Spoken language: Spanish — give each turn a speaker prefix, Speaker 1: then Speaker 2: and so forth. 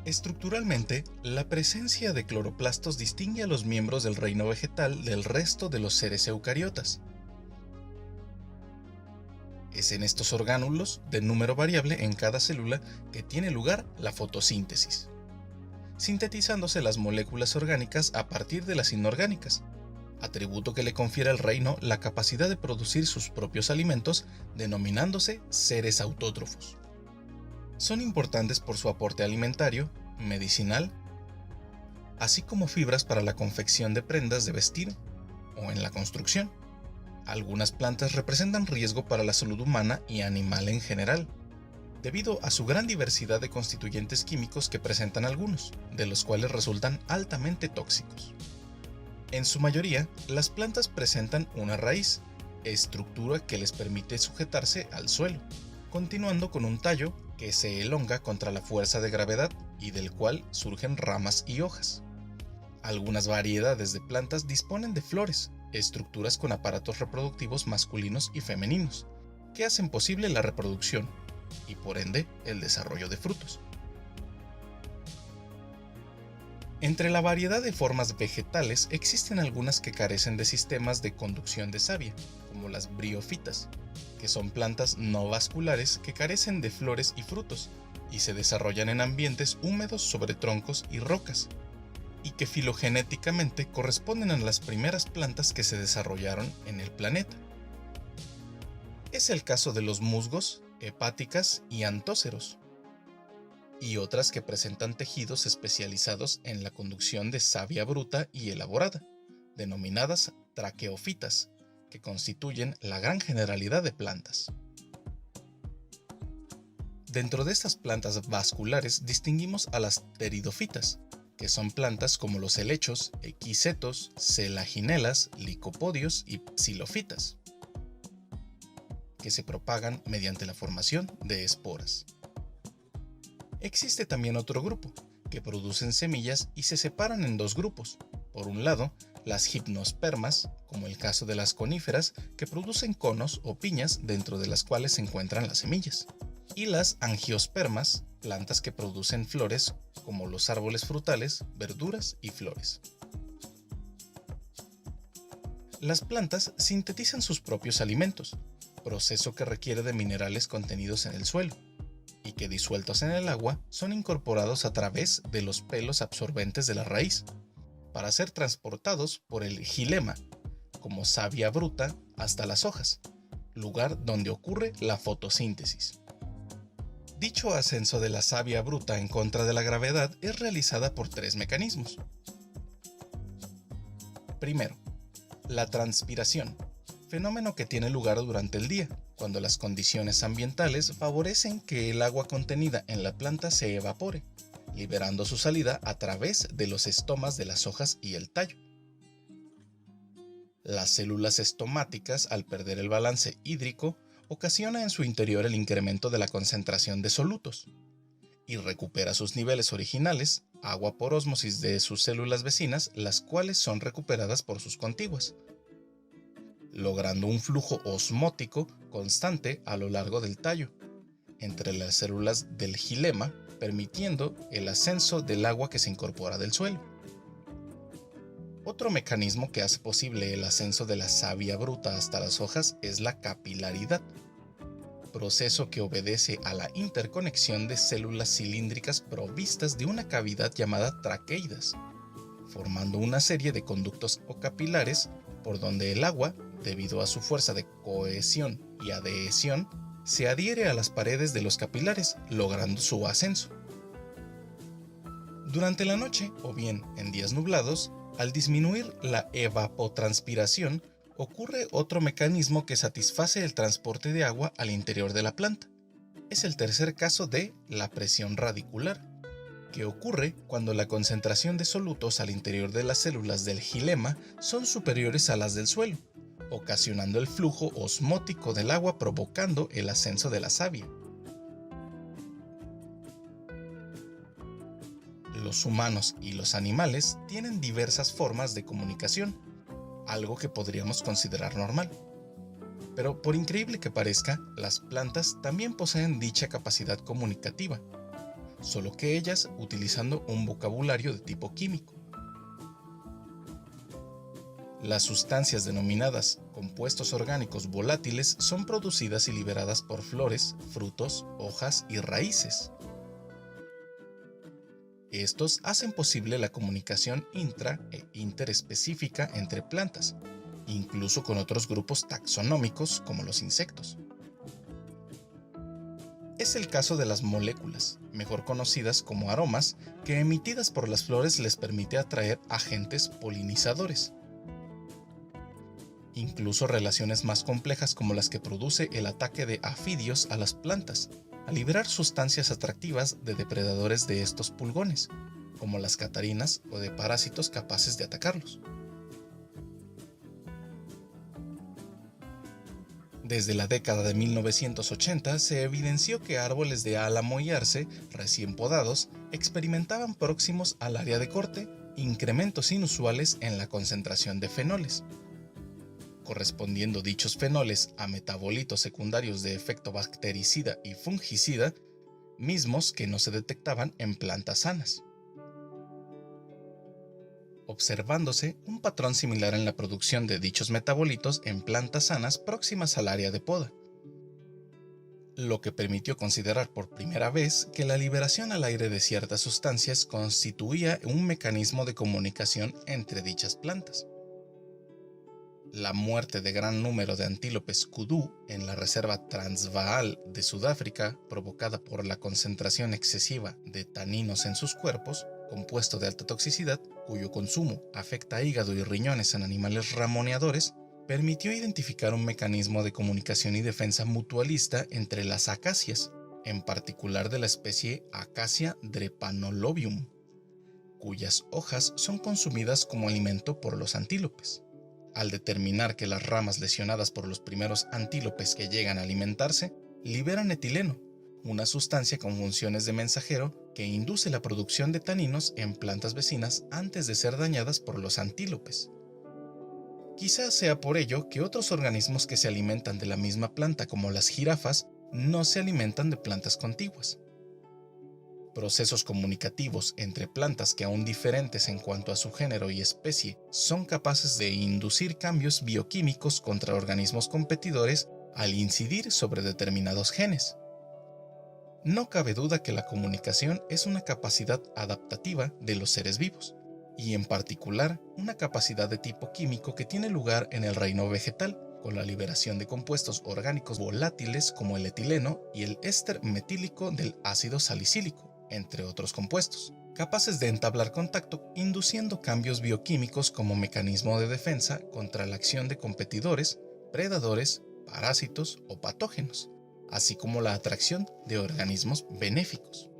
Speaker 1: Estructuralmente, la presencia de cloroplastos distingue a los miembros del reino vegetal del resto de los seres eucariotas. Es en estos orgánulos, de número variable en cada célula, que tiene lugar la fotosíntesis, sintetizándose las moléculas orgánicas a partir de las inorgánicas, atributo que le confiere al reino la capacidad de producir sus propios alimentos, denominándose seres autótrofos. Son importantes por su aporte alimentario, medicinal, así como fibras para la confección de prendas de vestir o en la construcción. Algunas plantas representan riesgo para la salud humana y animal en general, debido a su gran diversidad de constituyentes químicos que presentan algunos, de los cuales resultan altamente tóxicos. En su mayoría, las plantas presentan una raíz, estructura que les permite sujetarse al suelo, continuando con un tallo que se elonga contra la fuerza de gravedad y del cual surgen ramas y hojas. Algunas variedades de plantas disponen de flores, estructuras con aparatos reproductivos masculinos y femeninos, que hacen posible la reproducción y por ende el desarrollo de frutos. Entre la variedad de formas vegetales existen algunas que carecen de sistemas de conducción de savia, como las briófitas, que son plantas no vasculares que carecen de flores y frutos, y se desarrollan en ambientes húmedos sobre troncos y rocas, y que filogenéticamente corresponden a las primeras plantas que se desarrollaron en el planeta. Es el caso de los musgos, hepáticas y antóceros, y otras que presentan tejidos especializados en la conducción de savia bruta y elaborada, denominadas traqueófitas, que constituyen la gran generalidad de plantas. Dentro de estas plantas vasculares distinguimos a las pteridofitas, que son plantas como los helechos, equisetos, selaginelas, licopodios y psilofitas, que se propagan mediante la formación de esporas. Existe también otro grupo, que producen semillas y se separan en dos grupos. Por un lado, las gimnospermas, como el caso de las coníferas, que producen conos o piñas dentro de las cuales se encuentran las semillas. Y las angiospermas, plantas que producen flores, como los árboles frutales, verduras y flores. Las plantas sintetizan sus propios alimentos, proceso que requiere de minerales contenidos en el suelo, y que disueltos en el agua son incorporados a través de los pelos absorbentes de la raíz, para ser transportados por el xilema, como savia bruta, hasta las hojas, lugar donde ocurre la fotosíntesis. Dicho ascenso de la savia bruta en contra de la gravedad es realizada por tres mecanismos. Primero, la transpiración, fenómeno que tiene lugar durante el día, cuando las condiciones ambientales favorecen que el agua contenida en la planta se evapore, liberando su salida a través de los estomas de las hojas y el tallo. Las células estomáticas, al perder el balance hídrico, ocasiona en su interior el incremento de la concentración de solutos, y recupera sus niveles originales, agua por ósmosis de sus células vecinas, las cuales son recuperadas por sus contiguas, logrando un flujo osmótico constante a lo largo del tallo, entre las células del xilema, permitiendo el ascenso del agua que se incorpora del suelo. Otro mecanismo que hace posible el ascenso de la savia bruta hasta las hojas es la capilaridad, proceso que obedece a la interconexión de células cilíndricas provistas de una cavidad llamada traqueidas, formando una serie de conductos o capilares por donde el agua, debido a su fuerza de cohesión y adhesión, se adhiere a las paredes de los capilares, logrando su ascenso. Durante la noche, o bien en días nublados, al disminuir la evapotranspiración, ocurre otro mecanismo que satisface el transporte de agua al interior de la planta. Es el tercer caso de la presión radicular, que ocurre cuando la concentración de solutos al interior de las células del xilema son superiores a las del suelo, ocasionando el flujo osmótico del agua provocando el ascenso de la savia. Los humanos y los animales tienen diversas formas de comunicación, algo que podríamos considerar normal. Pero por increíble que parezca, las plantas también poseen dicha capacidad comunicativa, solo que ellas utilizando un vocabulario de tipo químico. Las sustancias denominadas compuestos orgánicos volátiles son producidas y liberadas por flores, frutos, hojas y raíces. Estos hacen posible la comunicación intra e interespecífica entre plantas, incluso con otros grupos taxonómicos como los insectos. Es el caso de las moléculas, mejor conocidas como aromas, que emitidas por las flores les permite atraer agentes polinizadores. Incluso relaciones más complejas como las que produce el ataque de afidios a las plantas, al liberar sustancias atractivas de depredadores de estos pulgones, como las catarinas o de parásitos capaces de atacarlos. Desde la década de 1980 se evidenció que árboles de álamo y arce, recién podados, experimentaban próximos al área de corte incrementos inusuales en la concentración de fenoles, correspondiendo dichos fenoles a metabolitos secundarios de efecto bactericida y fungicida, mismos que no se detectaban en plantas sanas, observándose un patrón similar en la producción de dichos metabolitos en plantas sanas próximas al área de poda, lo que permitió considerar por primera vez que la liberación al aire de ciertas sustancias constituía un mecanismo de comunicación entre dichas plantas. La muerte de gran número de antílopes kudú en la reserva Transvaal de Sudáfrica, provocada por la concentración excesiva de taninos en sus cuerpos, compuesto de alta toxicidad, cuyo consumo afecta hígado y riñones en animales ramoneadores, permitió identificar un mecanismo de comunicación y defensa mutualista entre las acacias, en particular de la especie Acacia drepanolobium, cuyas hojas son consumidas como alimento por los antílopes. Al determinar que las ramas lesionadas por los primeros antílopes que llegan a alimentarse liberan etileno, una sustancia con funciones de mensajero que induce la producción de taninos en plantas vecinas antes de ser dañadas por los antílopes. Quizás sea por ello que otros organismos que se alimentan de la misma planta, como las jirafas, no se alimentan de plantas contiguas. Procesos comunicativos entre plantas que, aún diferentes en cuanto a su género y especie, son capaces de inducir cambios bioquímicos contra organismos competidores al incidir sobre determinados genes. No cabe duda que la comunicación es una capacidad adaptativa de los seres vivos, y en particular una capacidad de tipo químico que tiene lugar en el reino vegetal, con la liberación de compuestos orgánicos volátiles como el etileno y el éster metílico del ácido salicílico, entre otros compuestos, capaces de entablar contacto induciendo cambios bioquímicos como mecanismo de defensa contra la acción de competidores, predadores, parásitos o patógenos, así como la atracción de organismos benéficos.